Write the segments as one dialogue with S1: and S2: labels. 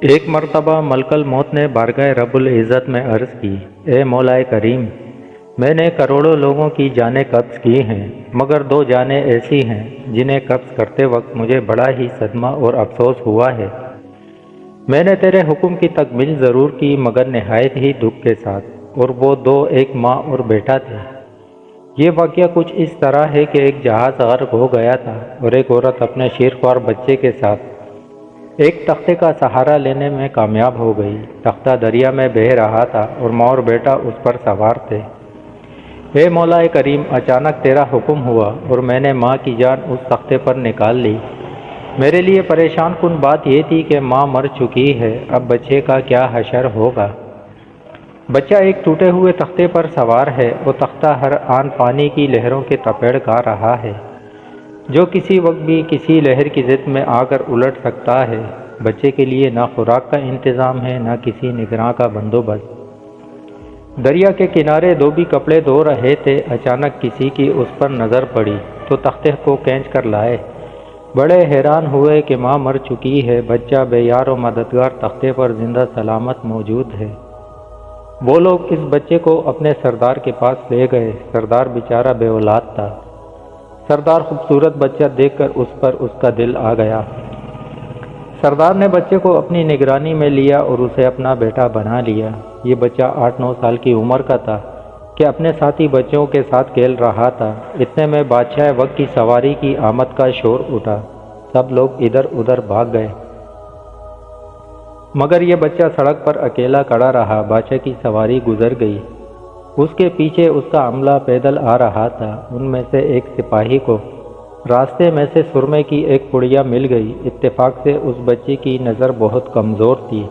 S1: ایک مرتبہ ملک الموت نے بارگاہ رب العزت میں عرض کی، اے مولا کریم، میں نے کروڑوں لوگوں کی جانیں قبض کی ہیں، مگر دو جانیں ایسی ہیں جنہیں قبض کرتے وقت مجھے بڑا ہی صدمہ اور افسوس ہوا ہے۔ میں نے تیرے حکم کی تکمیل ضرور کی مگر نہایت ہی دکھ کے ساتھ، اور وہ دو ایک ماں اور بیٹا تھے۔ یہ واقعہ کچھ اس طرح ہے کہ ایک جہاز غرق ہو گیا تھا اور ایک عورت اپنے شیرخوار بچے کے ساتھ ایک تختے کا سہارا لینے میں کامیاب ہو گئی۔ تختہ دریا میں بہہ رہا تھا اور ماں اور بیٹا اس پر سوار تھے۔ اے مولا کریم، اچانک تیرا حکم ہوا اور میں نے ماں کی جان اس تختے پر نکال لی۔ میرے لیے پریشان کن بات یہ تھی کہ ماں مر چکی ہے، اب بچے کا کیا حشر ہوگا؟ بچہ ایک ٹوٹے ہوئے تختے پر سوار ہے، وہ تختہ ہر آن پانی کی لہروں کے تپیڑ کھا رہا ہے، جو کسی وقت بھی کسی لہر کی زد میں آ کر الٹ سکتا ہے۔ بچے کے لیے نہ خوراک کا انتظام ہے، نہ کسی نگراں کا بندوبست۔ دریا کے کنارے دھوبی کپڑے دھو رہے تھے، اچانک کسی کی اس پر نظر پڑی تو تختے کو کھینچ کر لائے۔ بڑے حیران ہوئے کہ ماں مر چکی ہے، بچہ بے یار و مددگار تختے پر زندہ سلامت موجود ہے۔ وہ لوگ اس بچے کو اپنے سردار کے پاس لے گئے۔ سردار بیچارہ بے اولاد تھا۔ سردار خوبصورت بچہ دیکھ کر اس پر اس کا دل آ گیا۔ سردار نے بچے کو اپنی نگرانی میں لیا اور اسے اپنا بیٹا بنا لیا۔ یہ بچہ 8-9 سال کی عمر کا تھا کہ اپنے ساتھی بچوں کے ساتھ کھیل رہا تھا۔ اتنے میں بادشاہ وقت کی سواری کی آمد کا شور اٹھا۔ سب لوگ ادھر ادھر بھاگ گئے، مگر یہ بچہ سڑک پر اکیلا کھڑا رہا۔ بادشاہ کی سواری گزر گئی، اس کے پیچھے اس کا عملہ پیدل آ رہا تھا۔ ان میں سے ایک سپاہی کو راستے میں سے سرمے کی ایک پڑیا مل گئی۔ اتفاق سے اس بچے کی نظر بہت کمزور تھی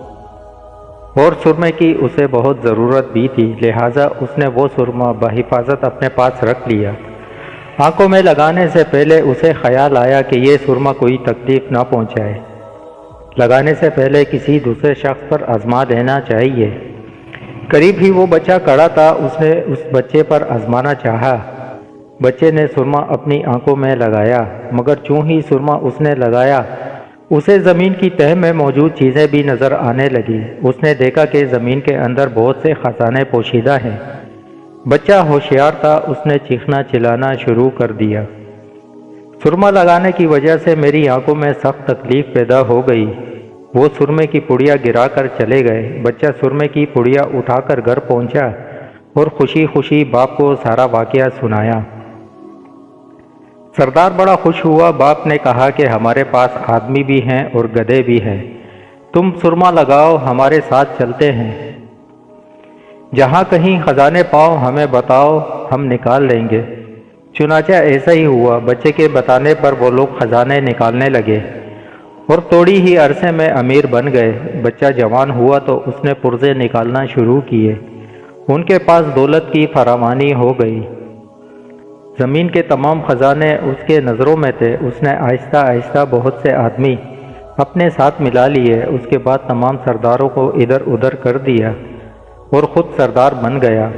S1: اور سرمے کی اسے بہت ضرورت بھی تھی، لہٰذا اس نے وہ سرما بحفاظت اپنے پاس رکھ لیا۔ آنکھوں میں لگانے سے پہلے اسے خیال آیا کہ یہ سرما کوئی تکلیف نہ پہنچائے، لگانے سے پہلے کسی دوسرے شخص پر آزما دینا چاہیے۔ قریب ہی وہ بچہ کھڑا تھا، اس نے اس بچے پر آزمانا چاہا۔ بچے نے سرما اپنی آنکھوں میں لگایا، مگر چوں ہی سرما اس نے لگایا، اسے زمین کی تہہ میں موجود چیزیں بھی نظر آنے لگی۔ اس نے دیکھا کہ زمین کے اندر بہت سے خزانے پوشیدہ ہیں۔ بچہ ہوشیار تھا، اس نے چیخنا چلانا شروع کر دیا، سرما لگانے کی وجہ سے میری آنکھوں میں سخت تکلیف پیدا ہو گئی۔ وہ سرمے کی پڑیا گرا کر چلے گئے۔ بچہ سرمے کی پڑیا اٹھا کر گھر پہنچا اور خوشی خوشی باپ کو سارا واقعہ سنایا۔ سردار بڑا خوش ہوا۔ باپ نے کہا کہ ہمارے پاس آدمی بھی ہیں اور گدھے بھی ہیں، تم سرما لگاؤ، ہمارے ساتھ چلتے ہیں، جہاں کہیں خزانے پاؤ ہمیں بتاؤ، ہم نکال لیں گے۔ چنانچہ ایسا ہی ہوا۔ بچے کے بتانے پر وہ لوگ خزانے نکالنے لگے اور تھوڑی ہی عرصے میں امیر بن گئے۔ بچہ جوان ہوا تو اس نے پرزے نکالنا شروع کیے۔ ان کے پاس دولت کی فراوانی ہو گئی۔ زمین کے تمام خزانے اس کے نظروں میں تھے۔ اس نے آہستہ آہستہ بہت سے آدمی اپنے ساتھ ملا لیے۔ اس کے بعد تمام سرداروں کو ادھر ادھر کر دیا اور خود سردار بن گیا۔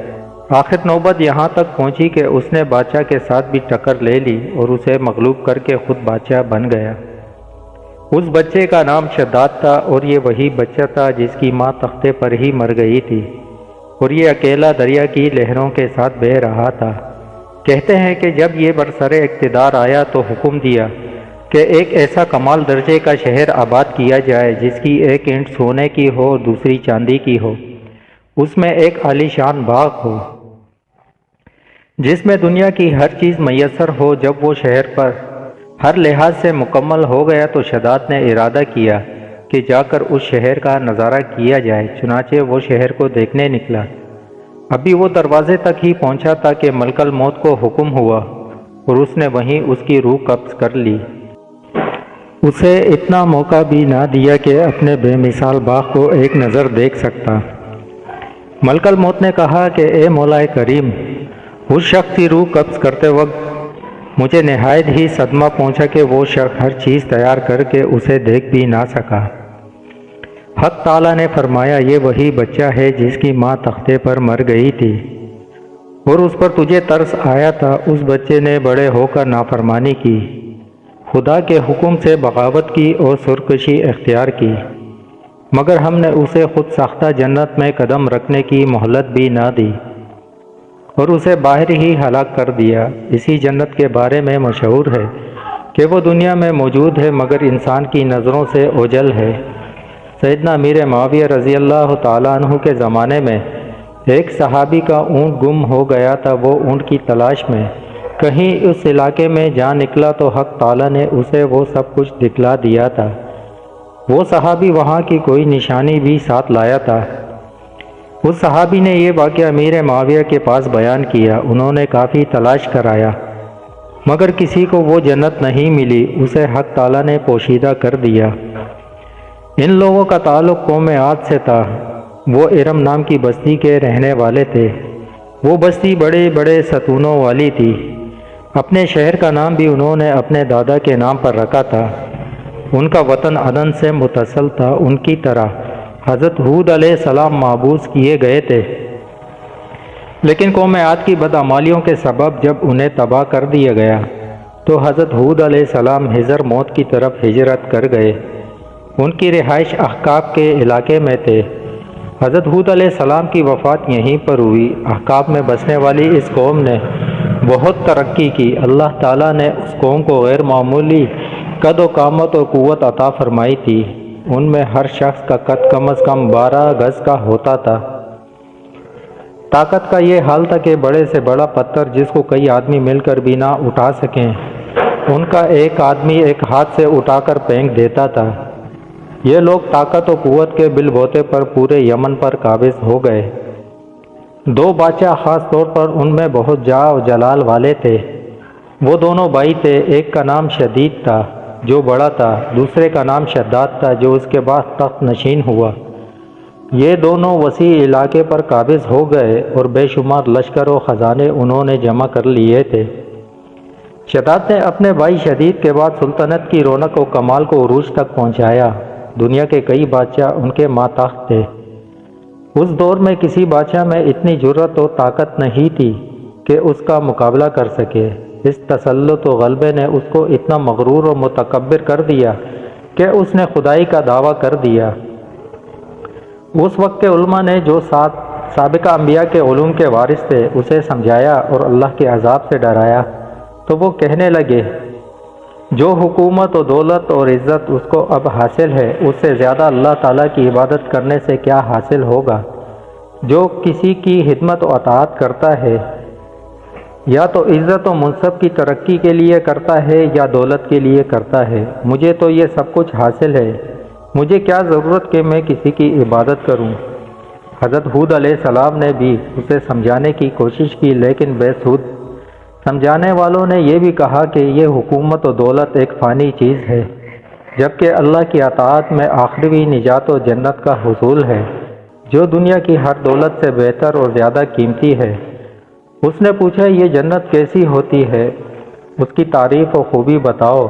S1: آخر نوبت یہاں تک پہنچی کہ اس نے بادشاہ کے ساتھ بھی ٹکر لے لی اور اسے مغلوب کر کے خود بادشاہ بن گیا۔ اس بچے کا نام شداد تھا اور یہ وہی بچہ تھا جس کی ماں تختے پر ہی مر گئی تھی اور یہ اکیلا دریا کی لہروں کے ساتھ بہہ رہا تھا۔ کہتے ہیں کہ جب یہ برسر اقتدار آیا تو حکم دیا کہ ایک ایسا کمال درجے کا شہر آباد کیا جائے جس کی ایک اینٹ سونے کی ہو اور دوسری چاندی کی ہو، اس میں ایک عالی شان باغ ہو جس میں دنیا کی ہر چیز میسر ہو۔ جب وہ شہر پر ہر لحاظ سے مکمل ہو گیا تو شداد نے ارادہ کیا کہ جا کر اس شہر کا نظارہ کیا جائے۔ چنانچہ وہ شہر کو دیکھنے نکلا۔ ابھی وہ دروازے تک ہی پہنچا تھا کہ ملک الموت کو حکم ہوا اور اس نے وہیں اس کی روح قبض کر لی۔ اسے اتنا موقع بھی نہ دیا کہ اپنے بے مثال باغ کو ایک نظر دیکھ سکتا۔ ملک الموت نے کہا کہ اے مولا کریم، اس شخص کی روح قبض کرتے وقت مجھے نہایت ہی صدمہ پہنچا کہ وہ شخص ہر چیز تیار کر کے اسے دیکھ بھی نہ سکا۔ حق تعالیٰ نے فرمایا، یہ وہی بچہ ہے جس کی ماں تختے پر مر گئی تھی اور اس پر تجھے ترس آیا تھا۔ اس بچے نے بڑے ہو کر نافرمانی کی، خدا کے حکم سے بغاوت کی اور سرکشی اختیار کی۔ مگر ہم نے اسے خود ساختہ جنت میں قدم رکھنے کی مہلت بھی نہ دی اور اسے باہر ہی ہلاک کر دیا۔ اسی جنت کے بارے میں مشہور ہے کہ وہ دنیا میں موجود ہے مگر انسان کی نظروں سے اوجھل ہے۔ سیدنا امیر معاویہ رضی اللہ تعالیٰ عنہ کے زمانے میں ایک صحابی کا اونٹ گم ہو گیا تھا۔ وہ اونٹ کی تلاش میں کہیں اس علاقے میں جا نکلا تو حق تعالیٰ نے اسے وہ سب کچھ دکھلا دیا تھا۔ وہ صحابی وہاں کی کوئی نشانی بھی ساتھ لایا تھا۔ اس صحابی نے یہ واقعہ امیر معاویہ کے پاس بیان کیا۔ انہوں نے کافی تلاش کرایا مگر کسی کو وہ جنت نہیں ملی، اسے حق تعالیٰ نے پوشیدہ کر دیا۔ ان لوگوں کا تعلق قوم عاد سے تھا۔ وہ ارم نام کی بستی کے رہنے والے تھے۔ وہ بستی بڑے بڑے ستونوں والی تھی۔ اپنے شہر کا نام بھی انہوں نے اپنے دادا کے نام پر رکھا تھا۔ ان کا وطن عدن سے متصل تھا۔ ان کی طرح حضرت ہود علیہ السلام مابعوث کیے گئے تھے، لیکن قوم عاد کی بدعمالیوں کے سبب جب انہیں تباہ کر دیا گیا تو حضرت ہود علیہ السلام حضر موت کی طرف ہجرت کر گئے۔ ان کی رہائش احقاف کے علاقے میں تھے۔ حضرت ہود علیہ السلام کی وفات یہیں پر ہوئی۔ احقاف میں بسنے والی اس قوم نے بہت ترقی کی۔ اللہ تعالیٰ نے اس قوم کو غیر معمولی قد و قامت اور قوت عطا فرمائی تھی۔ ان میں ہر شخص کا قد کم از کم 12 گز کا ہوتا تھا۔ طاقت کا یہ حال تھا کہ بڑے سے بڑا پتھر جس کو کئی آدمی مل کر بھی نہ اٹھا سکیں، ان کا ایک آدمی ایک ہاتھ سے اٹھا کر پھینک دیتا تھا۔ یہ لوگ طاقت و قوت کے بل بوتے پر پورے یمن پر قابض ہو گئے۔ 2 بادشاہ خاص طور پر ان میں بہت جاہ و جلال والے تھے۔ وہ دونوں بھائی تھے۔ ایک کا نام شدید تھا جو بڑا تھا، دوسرے کا نام شداد تھا جو اس کے بعد تخت نشین ہوا۔ یہ دونوں وسیع علاقے پر قابض ہو گئے اور بے شمار لشکر و خزانے انہوں نے جمع کر لیے تھے۔ شداد نے اپنے بھائی شدید کے بعد سلطنت کی رونق و کمال کو عروج تک پہنچایا۔ دنیا کے کئی بادشاہ ان کے ماتحت تھے۔ اس دور میں کسی بادشاہ میں اتنی جرأت و طاقت نہیں تھی کہ اس کا مقابلہ کر سکے۔ اس تسلط و غلبے نے اس کو اتنا مغرور و متکبر کر دیا کہ اس نے خدائی کا دعویٰ کر دیا۔ اس وقت کے علماء نے جو سابقہ انبیاء کے علوم کے وارث تھے اسے سمجھایا اور اللہ کے عذاب سے ڈرایا تو وہ کہنے لگے، جو حکومت و دولت اور عزت اس کو اب حاصل ہے اس سے زیادہ اللہ تعالیٰ کی عبادت کرنے سے کیا حاصل ہوگا؟ جو کسی کی خدمت و اطاعت کرتا ہے یا تو عزت و منصب کی ترقی کے لیے کرتا ہے یا دولت کے لیے کرتا ہے، مجھے تو یہ سب کچھ حاصل ہے، مجھے کیا ضرورت کہ میں کسی کی عبادت کروں؟ حضرت ہود علیہ السلام نے بھی اسے سمجھانے کی کوشش کی لیکن بے سود۔ سمجھانے والوں نے یہ بھی کہا کہ یہ حکومت و دولت ایک فانی چیز ہے، جبکہ اللہ کی اطاعت میں آخری نجات و جنت کا حصول ہے، جو دنیا کی ہر دولت سے بہتر اور زیادہ قیمتی ہے۔ اس نے پوچھا، یہ جنت کیسی ہوتی ہے؟ اس کی تعریف و خوبی بتاؤ۔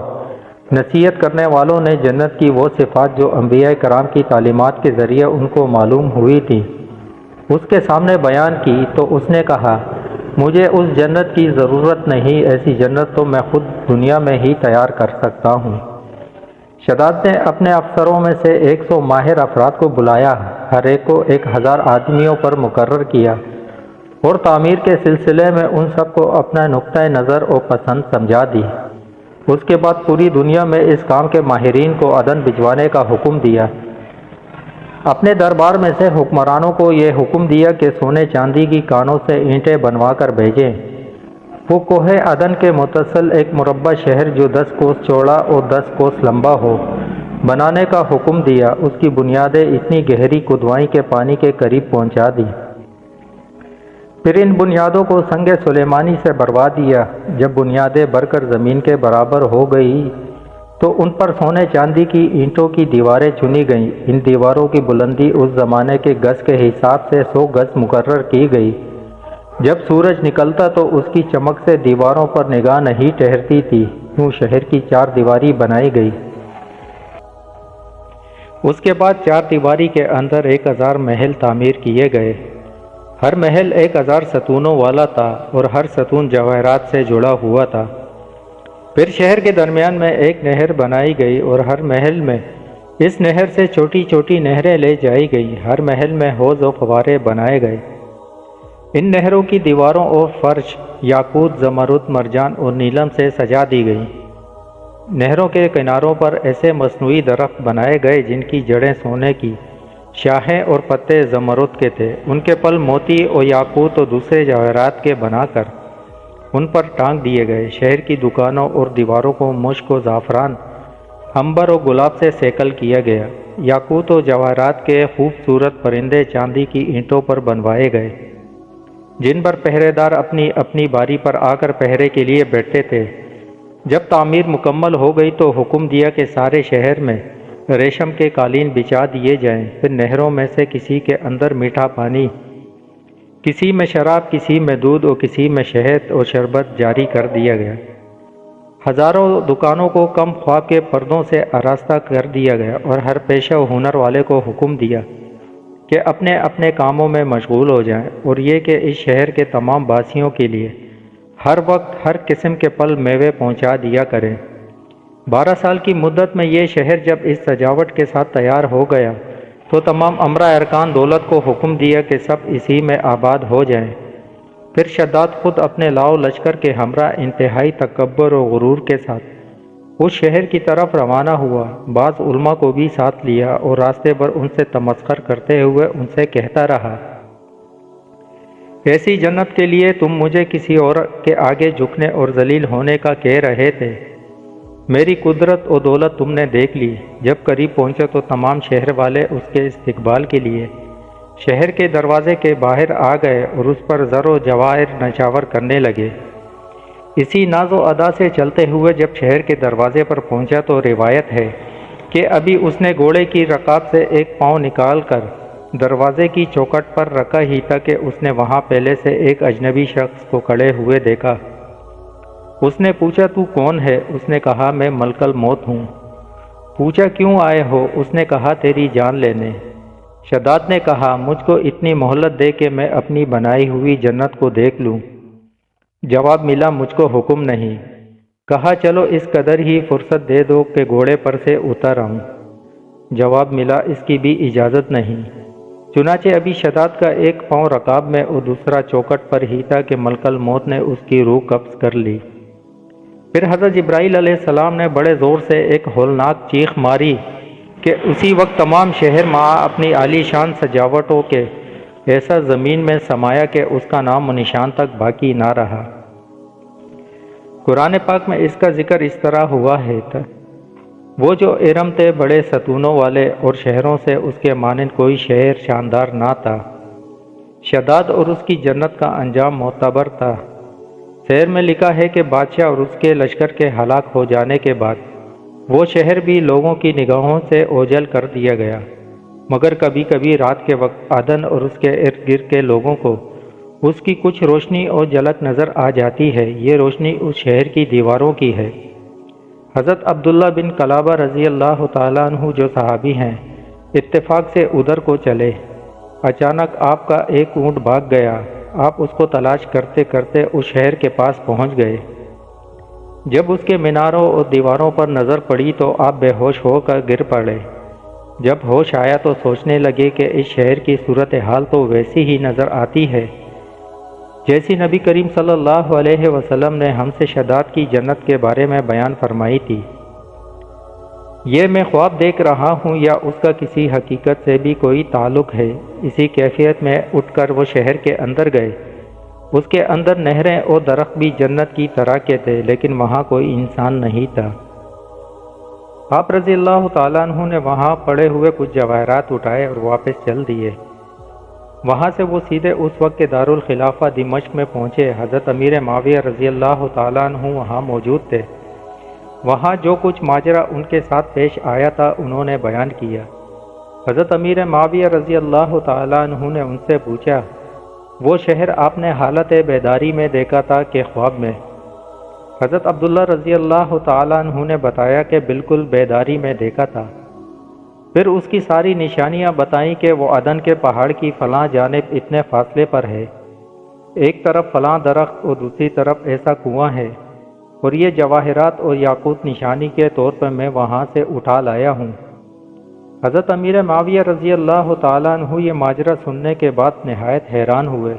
S1: نصیحت کرنے والوں نے جنت کی وہ صفات جو انبیاء کرام کی تعلیمات کے ذریعے ان کو معلوم ہوئی تھی اس کے سامنے بیان کی تو اس نے کہا، مجھے اس جنت کی ضرورت نہیں، ایسی جنت تو میں خود دنیا میں ہی تیار کر سکتا ہوں۔ شداد نے اپنے افسروں میں سے 100 ماہر افراد کو بلایا، ہر ایک کو 1000 آدمیوں پر مقرر کیا اور تعمیر کے سلسلے میں ان سب کو اپنا نقطۂ نظر و پسند سمجھا دی۔ اس کے بعد پوری دنیا میں اس کام کے ماہرین کو عدن بھجوانے کا حکم دیا۔ اپنے دربار میں سے حکمرانوں کو یہ حکم دیا کہ سونے چاندی کی کانوں سے اینٹیں بنوا کر بھیجیں۔ وہ کوہ عدن کے متصل ایک مربع شہر جو 10 کوس چوڑا اور 10 کوس لمبا ہو بنانے کا حکم دیا۔ اس کی بنیادیں اتنی گہری کھدوائیں کہ پانی کے قریب پہنچا دی۔ پھر ان بنیادوں کو سنگ سلیمانی سے بھروا دیا۔ جب بنیادیں بھر کر زمین کے برابر ہو گئی تو ان پر سونے چاندی کی اینٹوں کی دیواریں چنی گئیں۔ ان دیواروں کی بلندی اس زمانے کے گز کے حساب سے 100 گز مقرر کی گئی۔ جب سورج نکلتا تو اس کی چمک سے دیواروں پر نگاہ نہیں ٹھہرتی تھی، یوں شہر کی 4 دیواری بنائی گئی۔ اس کے بعد 4 دیواری کے اندر 1000 محل تعمیر کیے گئے۔ ہر محل 1000 ستونوں والا تھا اور ہر ستون جواہرات سے جڑا ہوا تھا۔ پھر شہر کے درمیان میں ایک نہر بنائی گئی اور ہر محل میں اس نہر سے چھوٹی چھوٹی نہریں لے جائی گئی، ہر محل میں حوض و فوارے بنائے گئے۔ ان نہروں کی دیواروں اور فرش یاقوت، زمرد، مرجان اور نیلم سے سجا دی گئی۔ نہروں کے کناروں پر ایسے مصنوعی درخت بنائے گئے جن کی جڑیں سونے کی، شاخیں اور پتے زمرد کے تھے، ان کے پل موتی اور یاقوت اور دوسرے جواہرات کے بنا کر ان پر ٹانگ دیے گئے۔ شہر کی دکانوں اور دیواروں کو مشک و زعفران، عنبر و گلاب سے سینکل کیا گیا۔ یاقوت و جواہرات کے خوبصورت پرندے چاندی کی اینٹوں پر بنوائے گئے، جن پر پہرے دار اپنی اپنی باری پر آ کر پہرے کے لیے بیٹھتے تھے۔ جب تعمیر مکمل ہو گئی تو حکم دیا کہ سارے شہر میں ریشم کے قالین بچھا دیے جائیں۔ پھر نہروں میں سے کسی کے اندر میٹھا پانی، کسی میں شراب، کسی میں دودھ اور کسی میں شہد اور شربت جاری کر دیا گیا۔ ہزاروں دکانوں کو کم خواب کے پردوں سے آراستہ کر دیا گیا اور ہر پیشہ و ہنر والے کو حکم دیا کہ اپنے اپنے کاموں میں مشغول ہو جائیں، اور یہ کہ اس شہر کے تمام باسیوں کے لیے ہر وقت ہر قسم کے پھل میوے پہنچا دیا کریں۔ 12 سال کی مدت میں یہ شہر جب اس سجاوٹ کے ساتھ تیار ہو گیا تو تمام امراء ارکان دولت کو حکم دیا کہ سب اسی میں آباد ہو جائیں۔ پھر شداد خود اپنے لاؤ لشکر کے ہمراہ انتہائی تکبر و غرور کے ساتھ اس شہر کی طرف روانہ ہوا۔ بعض علماء کو بھی ساتھ لیا اور راستے پر ان سے تمسخر کرتے ہوئے ان سے کہتا رہا، ایسی جنت کے لیے تم مجھے کسی اور کے آگے جھکنے اور ذلیل ہونے کا کہہ رہے تھے۔ میری قدرت و دولت تم نے دیکھ لی۔ جب قریب پہنچا تو تمام شہر والے اس کے استقبال کے لیے شہر کے دروازے کے باہر آ گئے اور اس پر زر و جواہر نچاور کرنے لگے۔ اسی ناز و ادا سے چلتے ہوئے جب شہر کے دروازے پر پہنچا تو روایت ہے کہ ابھی اس نے گھوڑے کی رکاب سے ایک پاؤں نکال کر دروازے کی چوکھٹ پر رکھا ہی تھا کہ اس نے وہاں پہلے سے ایک اجنبی شخص کو کھڑے ہوئے دیکھا۔ اس نے پوچھا، تو کون ہے؟ اس نے کہا، میں ملک الموت ہوں۔ پوچھا، کیوں آئے ہو؟ اس نے کہا، تیری جان لینے۔ شداد نے کہا، مجھ کو اتنی مہلت دے کہ میں اپنی بنائی ہوئی جنت کو دیکھ لوں۔ جواب ملا، مجھ کو حکم نہیں۔ کہا، چلو اس قدر ہی فرصت دے دو کہ گھوڑے پر سے اتر آؤں۔ جواب ملا، اس کی بھی اجازت نہیں۔ چنانچہ ابھی شداد کا ایک پاؤں رکاب میں اور دوسرا چوکھٹ پر ہی تھا کہ ملک الموت نے اس کی روح قبض کر لی۔ پھر حضرت جبرائیل علیہ السلام نے بڑے زور سے ایک ہولناک چیخ ماری کہ اسی وقت تمام شہر مع اپنی عالی شان سجاوٹوں کے ایسا زمین میں سمایا کہ اس کا نام و نشان تک باقی نہ رہا۔ قرآن پاک میں اس کا ذکر اس طرح ہوا ہے، وہ جو ارم تھے بڑے ستونوں والے، اور شہروں سے اس کے مانند کوئی شہر شاندار نہ تھا۔ شداد اور اس کی جنت کا انجام معتبر تھا۔ شعر میں لکھا ہے کہ بادشاہ اور اس کے لشکر کے ہلاک ہو جانے کے بعد وہ شہر بھی لوگوں کی نگاہوں سے اوجھل کر دیا گیا، مگر کبھی کبھی رات کے وقت عدن اور اس کے ارد گرد کے لوگوں کو اس کی کچھ روشنی اور جھلک نظر آ جاتی ہے۔ یہ روشنی اس شہر کی دیواروں کی ہے۔ حضرت عبداللہ بن قلابہ رضی اللہ تعالیٰ عنہ جو صحابی ہیں، اتفاق سے ادھر کو چلے۔ اچانک آپ کا ایک اونٹ بھاگ گیا۔ آپ اس کو تلاش کرتے کرتے اس شہر کے پاس پہنچ گئے۔ جب اس کے میناروں اور دیواروں پر نظر پڑی تو آپ بے ہوش ہو کر گر پڑے۔ جب ہوش آیا تو سوچنے لگے کہ اس شہر کی صورتحال تو ویسی ہی نظر آتی ہے جیسی نبی کریم صلی اللہ علیہ وسلم نے ہم سے شداد کی جنت کے بارے میں بیان فرمائی تھی۔ یہ میں خواب دیکھ رہا ہوں یا اس کا کسی حقیقت سے بھی کوئی تعلق ہے؟ اسی کیفیت میں اٹھ کر وہ شہر کے اندر گئے۔ اس کے اندر نہریں اور درخت بھی جنت کی طرح کے تھے، لیکن وہاں کوئی انسان نہیں تھا۔ آپ رضی اللہ تعالیٰ عنہ نے وہاں پڑے ہوئے کچھ جواہرات اٹھائے اور واپس چل دیے۔ وہاں سے وہ سیدھے اس وقت کے دارالخلافہ دمشق میں پہنچے۔ حضرت امیر معاویہ رضی اللہ تعالیٰ عنہ وہاں موجود تھے۔ وہاں جو کچھ ماجرا ان کے ساتھ پیش آیا تھا انہوں نے بیان کیا۔ حضرت امیر معاویہ رضی اللہ تعالیٰ عنہ نے ان سے پوچھا، وہ شہر آپ نے حالت بیداری میں دیکھا تھا کہ خواب میں؟ حضرت عبداللہ رضی اللہ تعالیٰ عنہ نے بتایا کہ بالکل بیداری میں دیکھا تھا۔ پھر اس کی ساری نشانیاں بتائیں کہ وہ عدن کے پہاڑ کی فلاں جانب اتنے فاصلے پر ہے، ایک طرف فلاں درخت اور دوسری طرف ایسا کنواں ہے، اور یہ جواہرات اور یاقوت نشانی کے طور پر میں وہاں سے اٹھا لایا ہوں۔ حضرت امیر معاویہ رضی اللہ تعالیٰ عنہ یہ ماجرا سننے کے بعد نہایت حیران ہوئے۔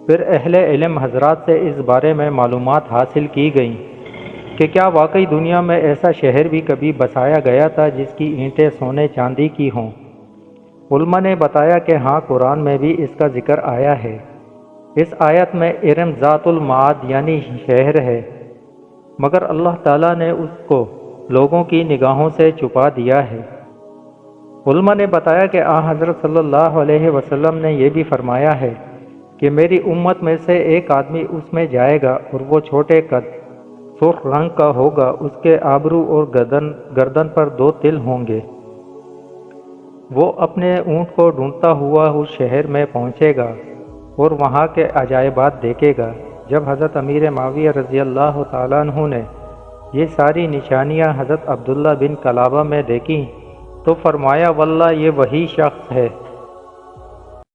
S1: پھر اہل علم حضرات سے اس بارے میں معلومات حاصل کی گئیں کہ کیا واقعی دنیا میں ایسا شہر بھی کبھی بسایا گیا تھا جس کی اینٹیں سونے چاندی کی ہوں۔ علماء نے بتایا کہ ہاں، قرآن میں بھی اس کا ذکر آیا ہے۔ اس آیت میں ارم ذات المعاد یعنی شہر ہے، مگر اللہ تعالیٰ نے اس کو لوگوں کی نگاہوں سے چھپا دیا ہے۔ علماء نے بتایا کہ حضرت صلی اللہ علیہ وسلم نے یہ بھی فرمایا ہے کہ میری امت میں سے ایک آدمی اس میں جائے گا اور وہ چھوٹے قد، سرخ رنگ کا ہوگا، اس کے ابرو اور گردن پر 2 تل ہوں گے۔ وہ اپنے اونٹ کو ڈھونڈتا ہوا اس شہر میں پہنچے گا اور وہاں کے عجائبات دیکھے گا۔ جب حضرت امیر معاویہ رضی اللہ تعالیٰ عنہ نے یہ ساری نشانیاں حضرت عبداللہ بن کلابہ میں دیکھیں تو فرمایا، واللہ یہ وہی شخص ہے